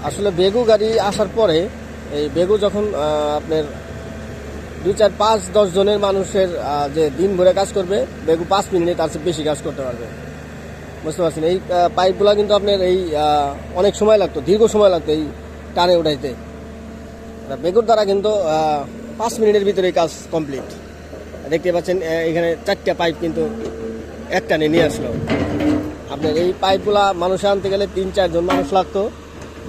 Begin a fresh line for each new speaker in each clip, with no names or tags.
আসলে বেগু গাড়ি আসার পরে এই বেগু যখন আপনার 2, 4, 5, 10 জনের মানুষের যে দিন ভরে কাজ করবে, বেগু 5 মিনিটে তার চেয়ে বেশি কাজ করতে পারবে। বুঝতে পারছেন? এই পাইপগুলো কিন্তু আপনার এই অনেক সময় লাগতো, দীর্ঘ সময় লাগতো এই টানে উঠাইতে। বেগুর দ্বারা কিন্তু 5 মিনিটের ভিতরে কাজ কমপ্লিট। দেখতে পাচ্ছেন এখানে 4টা পাইপ কিন্তু এক টানে নিয়ে আসলো। আপনার এই পাইপগুলা মানুষে আনতে গেলে 3-4 জন মানুষ লাগতো,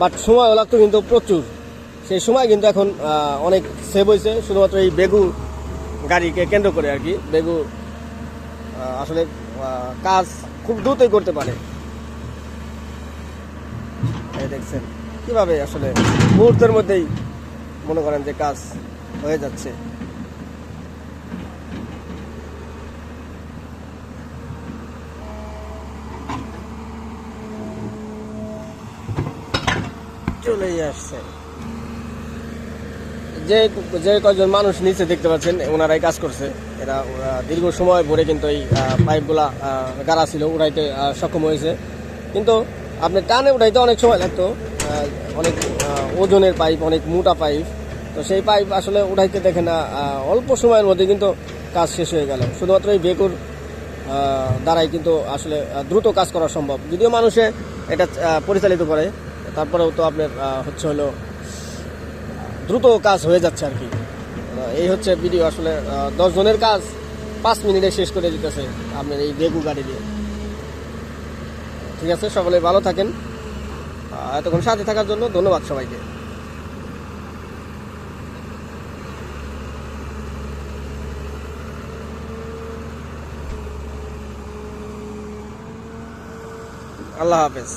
বাট সময়ও লাগতো কিন্তু প্রচুর। সেই সময় কিন্তু এখন অনেক সেভ হয়েছে শুধুমাত্র এই বেগু গাড়িকে কেন্দ্র করে আর কি। বেগু আসলে কাজ খুব দ্রুতই করতে পারে। এই দেখছেন কিভাবে আসলে মুহূর্তের মধ্যেই মনে করেন যে কাজ হয়ে যাচ্ছে। চলেই আসছে। যে যে কয়জন মানুষ নিচে দেখতে পাচ্ছেন ওনারাই কাজ করছে। এরা দীর্ঘ সময় ভরে কিন্তু এই পাইপগুলা গাড়া ছিল, উঠাইতে সক্ষম হয়েছে। কিন্তু আপনি টানে উঠাইতে অনেক সময় লাগতো, অনেক ওজনের পাইপ, অনেক মোটা পাইপ। তো সেই পাইপ আসলে উঠাইতে দেখে না অল্প সময়ের মধ্যে কিন্তু কাজ শেষ হয়ে গেল। শুধুমাত্র এই বেকুর দ্বারাই কিন্তু আসলে দ্রুত কাজ করা সম্ভব। যদিও মানুষে এটা পরিচালিত করে, তারপরেও তো আপনার হচ্ছে হলো দ্রুত কাজ হয়ে যাচ্ছে আর কি। এই হচ্ছে ভিডিও। আসলে 10 জনের কাজ 5 মিনিটে শেষ করে দিতেছে আপনার এই বেগু গাড়ি দিয়ে। ঠিক আছে, সকলে ভালো থাকেন। এতক্ষণ সাথে থাকার জন্য ধন্যবাদ সবাইকে। আল্লাহ হাফেজ।